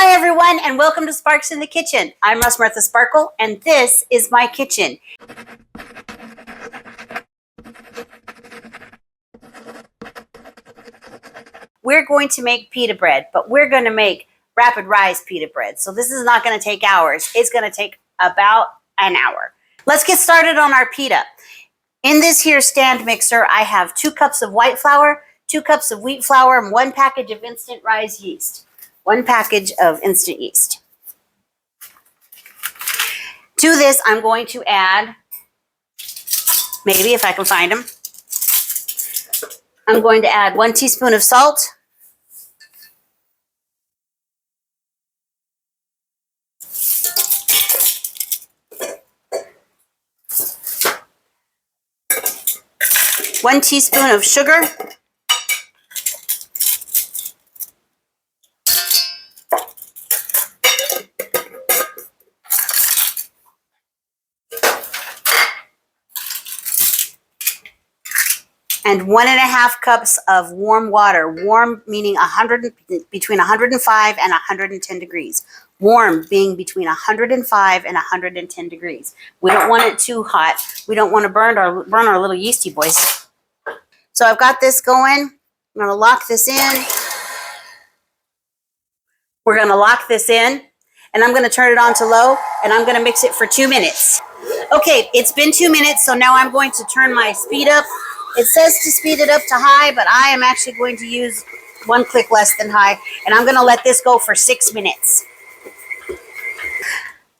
Hi everyone, and welcome to Sparks in the Kitchen. I'm Russ Martha Sparkle, and this is my kitchen. We're going to make pita bread, but we're going to make rapid rise pita bread. So this is not going to take hours. It's going to take about an hour. Let's get started on our pita. In this here stand mixer, I have 2 cups of white flour, 2 cups of wheat flour, and 1 package of instant rise yeast. 1 package of instant yeast. To this, I'm going to add, maybe if I can find them, I'm going to add 1 teaspoon of salt, 1 teaspoon of sugar, 1.5 cups of warm water. Warm meaning between 105 and 110 degrees. Warm being between 105 and 110 degrees. We don't want it too hot. We don't want to burn our little yeasty boys. So I've got this going. I'm going to lock this in. We're going to lock this in, and I'm going to turn it on to low, and I'm going to mix it for 2 minutes. Okay, it's been 2 minutes, so now I'm going to turn my speed up. It says to speed it up to high, but I am actually going to use 1 click less than high, and I'm going to let this go for 6 minutes.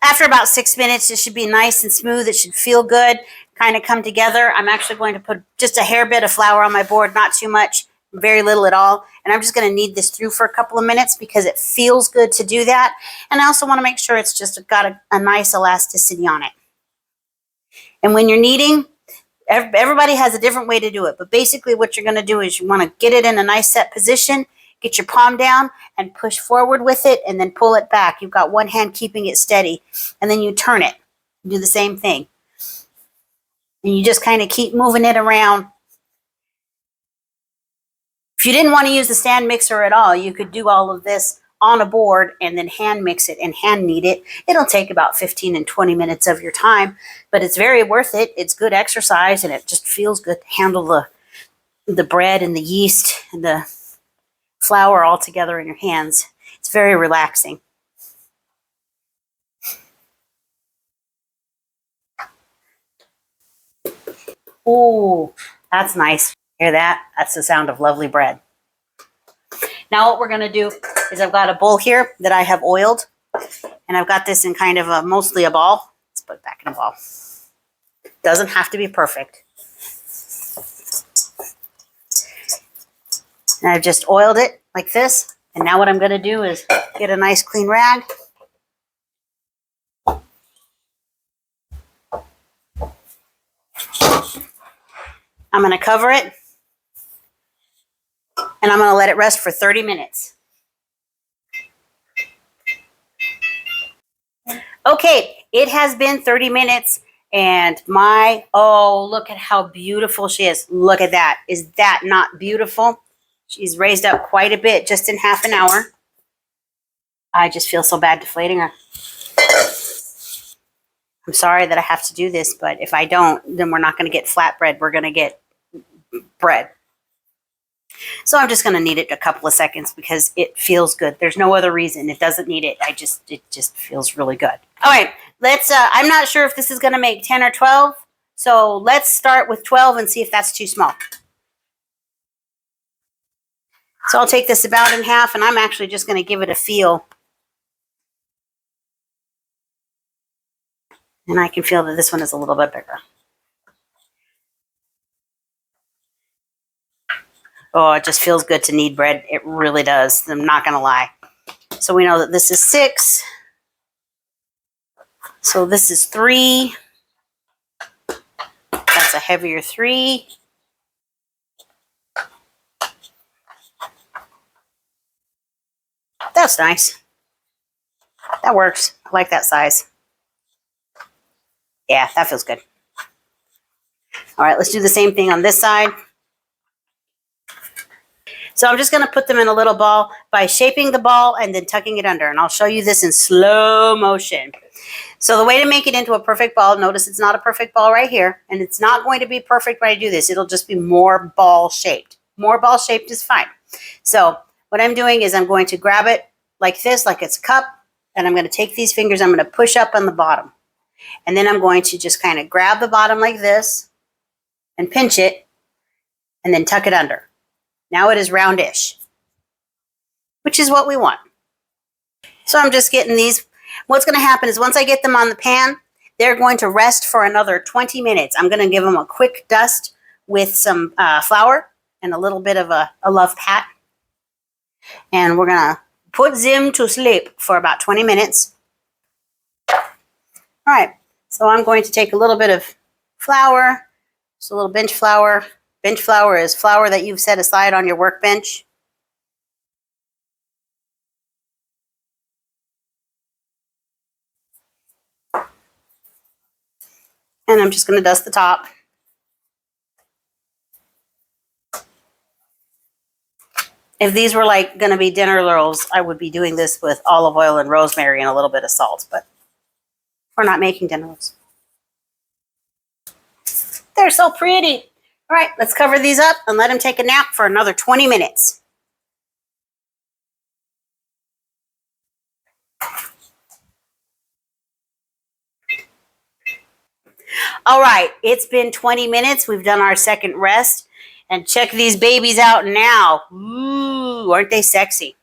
After about 6 minutes, it should be nice and smooth. It should feel good, kind of come together. I'm actually going to put just a hair bit of flour on my board, not too much, very little at all. And I'm just going to knead this through for a couple of minutes because it feels good to do that. And I also want to make sure it's just got a nice elasticity on it. And when you're kneading, everybody has a different way to do it, but basically what you're going to do is you want to get it in a nice set position, get your palm down and push forward with it and then pull it back. You've got one hand keeping it steady, and then you turn it. You do the same thing. And you just kind of keep moving it around. If you didn't want to use the stand mixer at all, you could do all of this on a board and then hand mix it and hand knead it. It'll take about 15 and 20 minutes of your time, but it's very worth it. It's good exercise, and it just feels good to handle the bread and the yeast and the flour all together in your hands. It's very relaxing. Ooh, that's nice. Hear that? That's the sound of lovely bread. Now what we're going to do is I've got a bowl here that I have oiled, and I've got this in kind of mostly a ball. Let's put it back in a ball. Doesn't have to be perfect. And I've just oiled it like this, and now what I'm going to do is get a nice clean rag. I'm going to cover it, and I'm going to let it rest for 30 minutes. Okay, it has been 30 minutes, and look at how beautiful she is. Look at that. Is that not beautiful? She's raised up quite a bit just in half an hour. I just feel so bad deflating her. I'm sorry that I have to do this, but if I don't, then we're not going to get flatbread. We're going to get bread. So I'm just going to knead it a couple of seconds because it feels good. There's no other reason. It doesn't need it. It just feels really good. All right, I'm not sure if this is going to make 10 or 12. So let's start with 12 and see if that's too small. So I'll take this about in half, and I'm actually just going to give it a feel. And I can feel that this one is a little bit bigger. Oh, it just feels good to knead bread. It really does. I'm not going to lie. So we know that this is 6. So this is 3. That's a heavier 3. That's nice. That works. I like that size. Yeah, that feels good. All right, let's do the same thing on this side. So I'm just going to put them in a little ball by shaping the ball and then tucking it under. And I'll show you this in slow motion. So the way to make it into a perfect ball, notice it's not a perfect ball right here. And it's not going to be perfect when I do this. It'll just be more ball shaped. More ball shaped is fine. So what I'm doing is I'm going to grab it like this, like it's a cup. And I'm going to take these fingers, I'm going to push up on the bottom. And then I'm going to just kind of grab the bottom like this and pinch it and then tuck it under. Now it is roundish, which is what we want. So I'm just getting these. What's going to happen is once I get them on the pan, they're going to rest for another 20 minutes. I'm going to give them a quick dust with some flour and a little bit of a love pat. And we're going to put them to sleep for about 20 minutes. All right, so I'm going to take a little bit of flour, just a little bench flour. Bench flour is flour that you've set aside on your workbench. And I'm just going to dust the top. If these were like going to be dinner rolls, I would be doing this with olive oil and rosemary and a little bit of salt, but we're not making dinner rolls. They're so pretty. All right, let's cover these up and let them take a nap for another 20 minutes. All right, it's been 20 minutes. We've done our second rest. And check these babies out now. Ooh, aren't they sexy?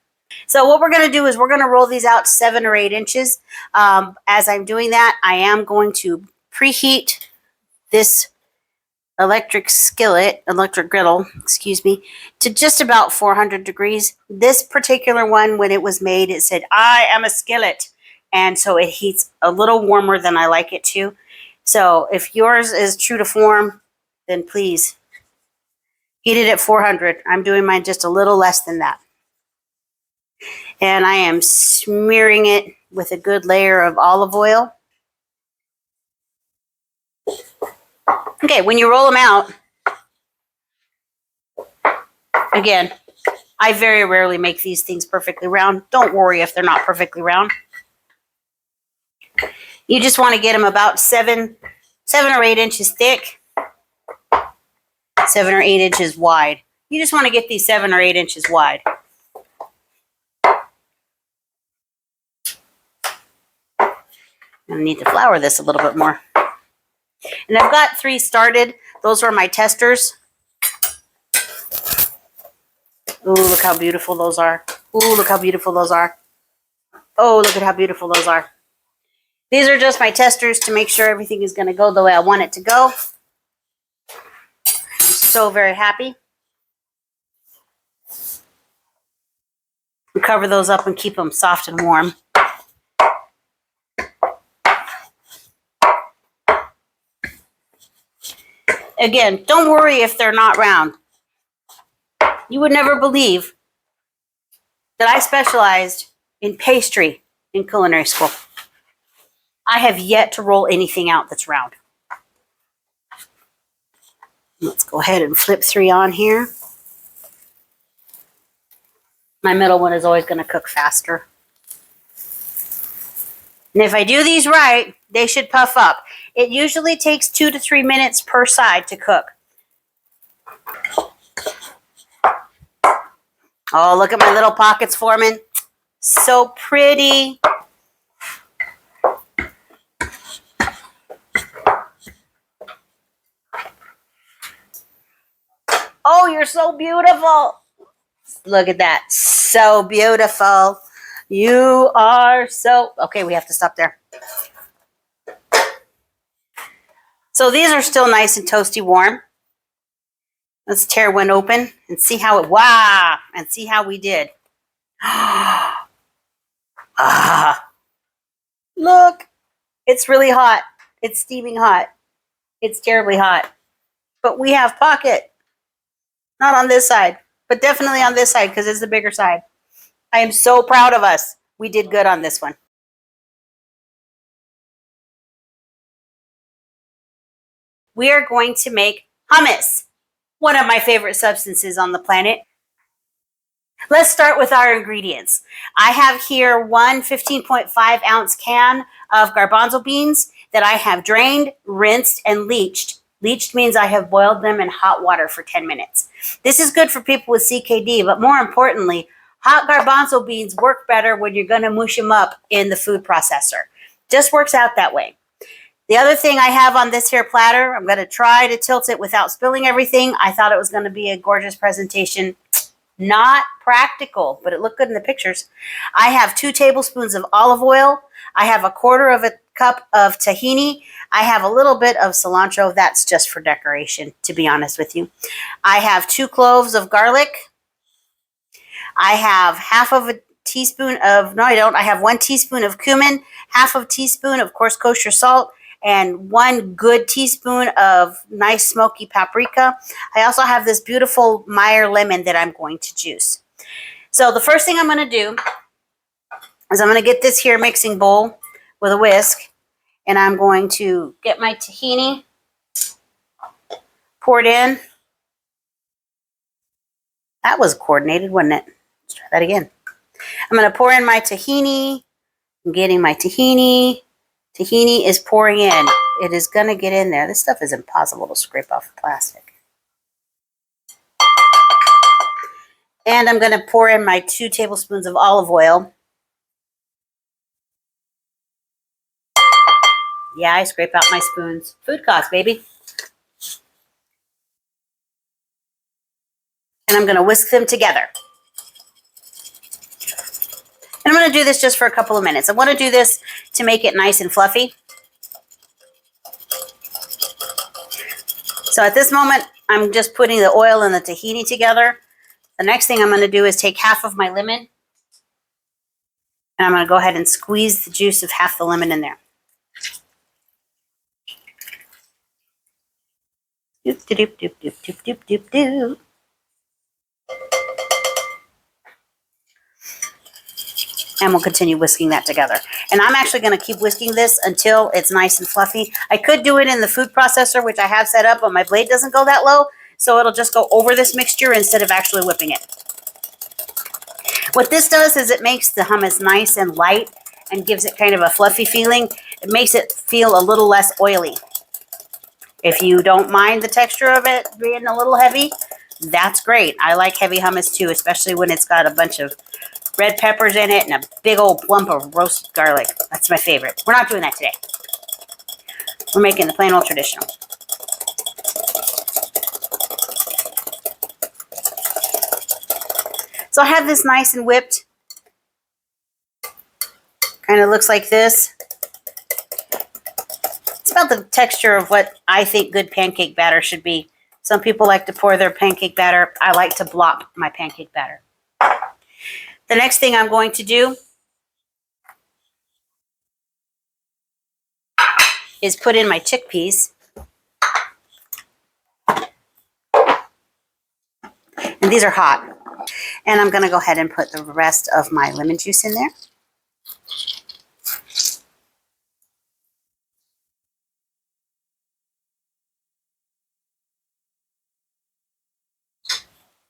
So what we're going to do is we're going to roll these out 7 or 8 inches. As I'm doing that, I am going to preheat this electric griddle, to just about 400 degrees. This particular one, when it was made, it said, "I am a skillet." And so it heats a little warmer than I like it to. So if yours is true to form, then please heat it at 400. I'm doing mine just a little less than that. And I am smearing it with a good layer of olive oil. Okay, when you roll them out, again, I very rarely make these things perfectly round. Don't worry if they're not perfectly round. You just want to get them about 7 or 8 inches thick, 7 or 8 inches wide. You just want to get these 7 or 8 inches wide. I need to flour this a little bit more. And I've got 3 started. Those are my testers. Ooh, look how beautiful those are. Ooh, look how beautiful those are. Oh, look at how beautiful those are. These are just my testers to make sure everything is going to go the way I want it to go. I'm so very happy. Cover those up and keep them soft and warm. Again, don't worry if they're not round. You would never believe that I specialized in pastry in culinary school. I have yet to roll anything out that's round. Let's go ahead and flip 3 on here. My middle one is always going to cook faster. And if I do these right, they should puff up. It usually takes 2 to 3 minutes per side to cook. Oh, look at my little pockets forming. So pretty. Oh, you're so beautiful. Look at that. So beautiful. You are so... Okay, we have to stop there. So these are still nice and toasty warm. Let's tear one open and see how it... Wow! And see how we did. Ah! Look! It's really hot. It's steaming hot. It's terribly hot. But we have pocket. Not on this side, but definitely on this side because it's the bigger side. I am so proud of us. We did good on this one. We are going to make hummus, one of my favorite substances on the planet. Let's start with our ingredients. I have here one 15.5-ounce can of garbanzo beans that I have drained, rinsed, and leached. Leached means I have boiled them in hot water for 10 minutes. This is good for people with CKD, but more importantly, hot garbanzo beans work better when you're going to mush them up in the food processor. Just works out that way. The other thing I have on this here platter, I'm going to try to tilt it without spilling everything. I thought it was going to be a gorgeous presentation. Not practical, but it looked good in the pictures. I have 2 tablespoons of olive oil. I have 1/4 of a cup of tahini. I have a little bit of cilantro. That's just for decoration, to be honest with you. I have 2 cloves of garlic. I have half of a teaspoon of, no, I don't. I have 1 teaspoon of cumin, half of a teaspoon of coarse kosher salt, and 1 good teaspoon of nice smoky paprika. I also have this beautiful Meyer lemon that I'm going to juice. So the first thing I'm going to do is I'm going to get this here mixing bowl with a whisk, and I'm going to get my tahini poured in. That was coordinated, wasn't it? Let's try that again. I'm going to pour in my tahini. I'm getting my tahini. Tahini is pouring in. It is going to get in there. This stuff is impossible to scrape off the plastic. And I'm going to pour in my 2 tablespoons of olive oil. Yeah, I scrape out my spoons. Food cost, baby. And I'm going to whisk them together. And I'm going to do this just for a couple of minutes. I want to do this to make it nice and fluffy. So at this moment, I'm just putting the oil and the tahini together. The next thing I'm going to do is take half of my lemon, and I'm going to go ahead and squeeze the juice of half the lemon in there. Doop, doop, doop, doop, doop, doop, doop, doop. And we'll continue whisking that together. And I'm actually going to keep whisking this until it's nice and fluffy. I could do it in the food processor, which I have set up, but my blade doesn't go that low, so it'll just go over this mixture instead of actually whipping it. What this does is it makes the hummus nice and light and gives it kind of a fluffy feeling. It makes it feel a little less oily. If you don't mind the texture of it being a little heavy, that's great. I like heavy hummus too, especially when it's got a bunch of red peppers in it and a big old lump of roasted garlic. That's my favorite. We're not doing that today. We're making the plain old traditional. So I have this nice and whipped. Kind of looks like this. It's about the texture of what I think good pancake batter should be. Some people like to pour their pancake batter. I like to blop my pancake batter. The next thing I'm going to do is put in my chickpeas. And these are hot. And I'm going to go ahead and put the rest of my lemon juice in there.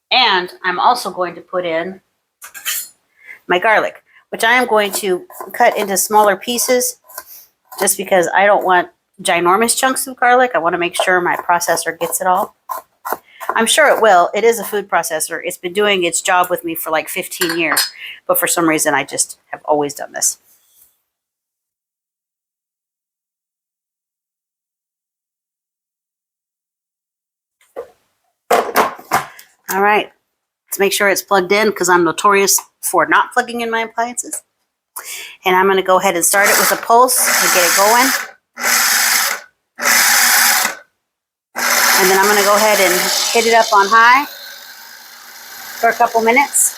And I'm also going to put in my garlic, which I am going to cut into smaller pieces just because I don't want ginormous chunks of garlic. I want to make sure my processor gets it all. I'm sure it will. It is a food processor. It's been doing its job with me for like 15 years, but for some reason I just have always done this. All right, let's make sure it's plugged in because I'm notorious for not plugging in my appliances. And I'm going to go ahead and start it with a pulse to get it going. And then I'm going to go ahead and hit it up on high for a couple minutes.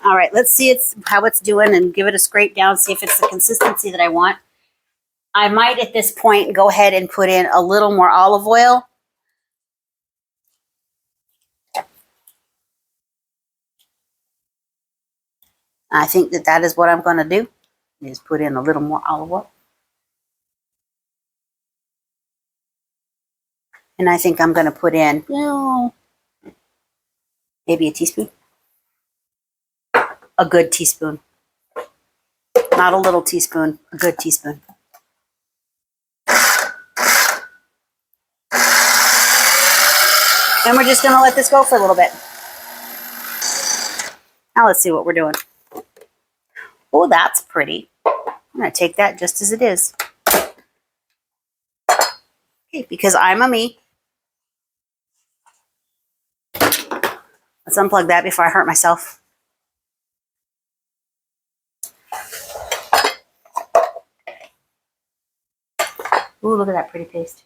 All right, let's see how it's doing and give it a scrape down, see if it's the consistency that I want. I might at this point go ahead and put in a little more olive oil. I think that is what I'm going to do, is put in a little more olive oil. And I think I'm going to put in, Maybe a teaspoon. A good teaspoon. Not a little teaspoon, a good teaspoon. And we're just going to let this go for a little bit. Now let's see what we're doing. Oh, that's pretty. I'm going to take that just as it is. Okay, because I'm a me. Let's unplug that before I hurt myself. Ooh, look at that pretty paste.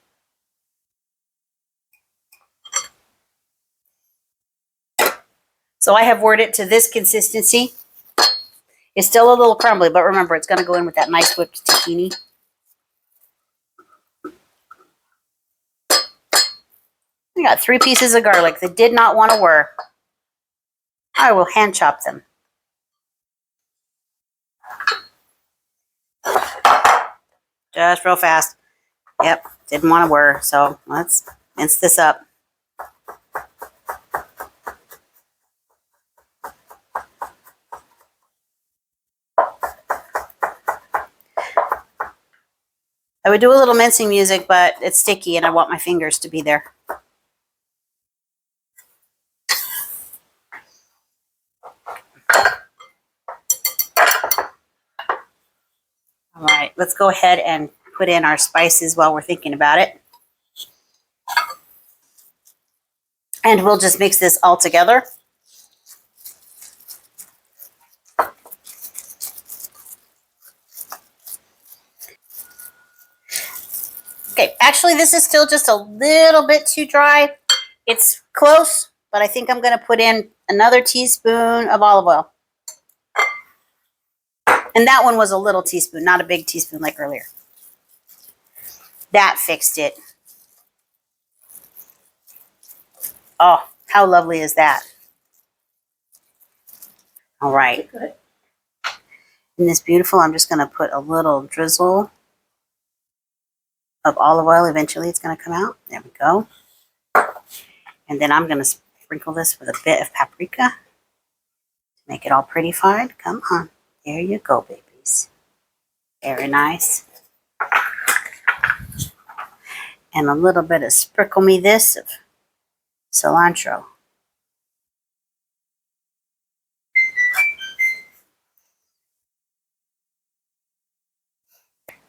So I have worked it to this consistency. It's still a little crumbly, but remember, it's going to go in with that nice whipped tahini. I got 3 pieces of garlic that did not want to work. I will hand chop them. Just real fast. Yep, didn't want to whir, so let's mince this up. I would do a little mincing music, but it's sticky and I want my fingers to be there. All right, let's go ahead and put in our spices while we're thinking about it. And we'll just mix this all together. Okay, actually this is still just a little bit too dry. It's close, but I think I'm going to put in another teaspoon of olive oil. And that one was a little teaspoon, not a big teaspoon like earlier. That fixed it. Oh, how lovely is that? All right. And this beautiful, I'm just going to put a little drizzle of olive oil. Eventually it's going to come out. There we go. And then I'm going to sprinkle this with a bit of paprika to make it all prettified. Come on. There you go, babies. Very nice. And a little bit of sprinkle me this of cilantro.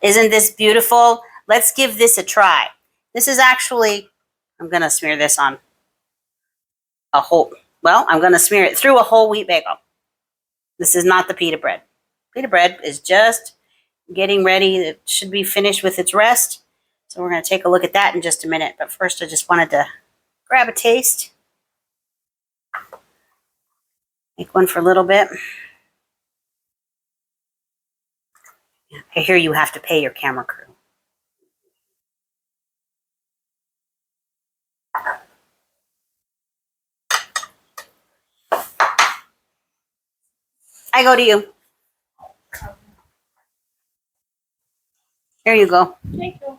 Isn't this beautiful? Let's give this a try. This is actually, I'm going to smear this on a whole, well, I'm going to smear it through a whole wheat bagel. This is not the pita bread. Pita bread is just getting ready. It should be finished with its rest. So we're going to take a look at that in just a minute. But first, I just wanted to grab a taste. Make one for a little bit. I hear you have to pay your camera crew. I go to you. Here you go. Thank you.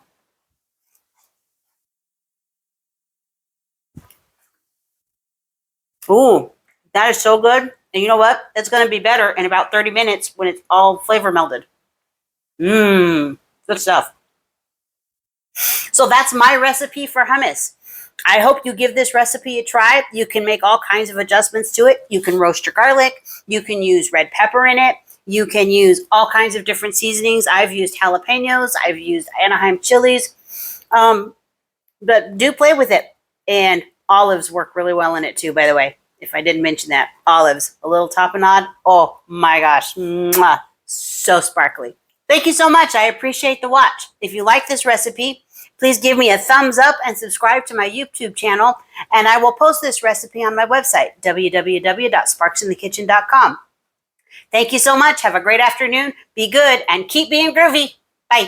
Ooh, that is so good. And you know what? It's going to be better in about 30 minutes when it's all flavor melded. Mmm, good stuff. So that's my recipe for hummus. I hope you give this recipe a try. You can make all kinds of adjustments to it. You can roast your garlic. You can use red pepper in it. You can use all kinds of different seasonings. I've used jalapenos. I've used Anaheim chilies. But do play with it. And olives work really well in it too, by the way. If I didn't mention that. Olives. A little tapenade. Oh my gosh. Mwah. So sparkly. Thank you so much. I appreciate the watch. If you like this recipe, please give me a thumbs up and subscribe to my YouTube channel. And I will post this recipe on my website, www.sparksinthekitchen.com. Thank you so much. Have a great afternoon. Be good and keep being groovy. Bye.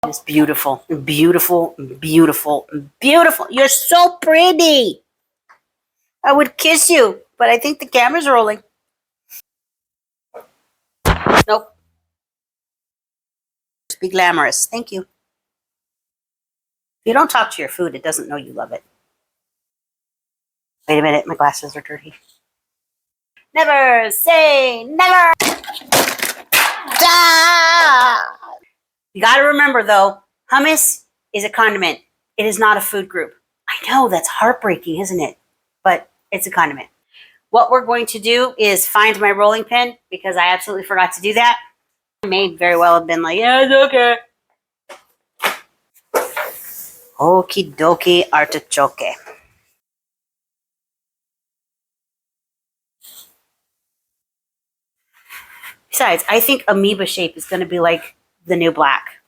It's beautiful, beautiful, beautiful, beautiful. You're so pretty. I would kiss you, but I think the camera's rolling. Nope. to be glamorous. Thank you. If you don't talk to your food, it doesn't know you love it. Wait a minute, my glasses are dirty. Never say never. You got to remember, though, hummus is a condiment. It is not a food group. I know, that's heartbreaking, isn't it? But it's a condiment. What we're going to do is find my rolling pin because I absolutely forgot to do that. I may very well have been like, yeah, it's okay. Okie dokie artichoke. Besides, I think amoeba shape is going to be like the new black.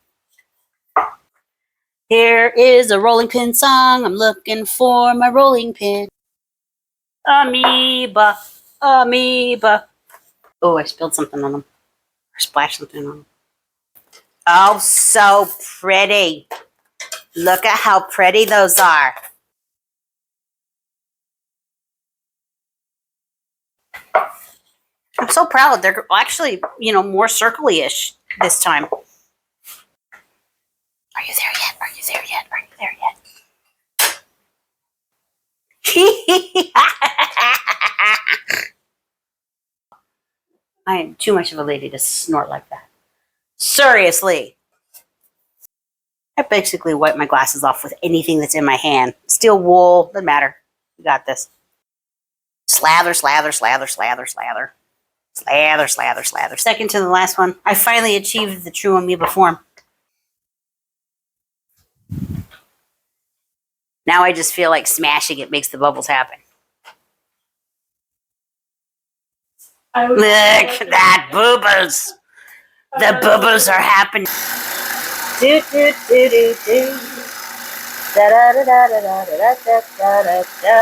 Here is a rolling pin song. I'm looking for my rolling pin. Amoeba, amoeba. Oh, I spilled something on them. Or splashed something on them. Oh, so pretty. Look at how pretty those are. I'm so proud. They're actually, more circly-ish this time. Are you there yet? Are you there yet? Are you there yet? I am too much of a lady to snort like that. Seriously. I basically wipe my glasses off with anything that's in my hand. Steel wool, doesn't matter. We got this. Slather, slather, slather, slather, slather. Slather, slather, slather. Second to the last one. I finally achieved the true amoeba form. Now I just feel like smashing it makes the bubbles happen. Look at that, bubbles. The bubbles are happening. Do, do, do, do, do. Da, da, da, da, da, da, da, da, da, da.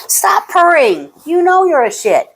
Stop purring. You know you're a shit.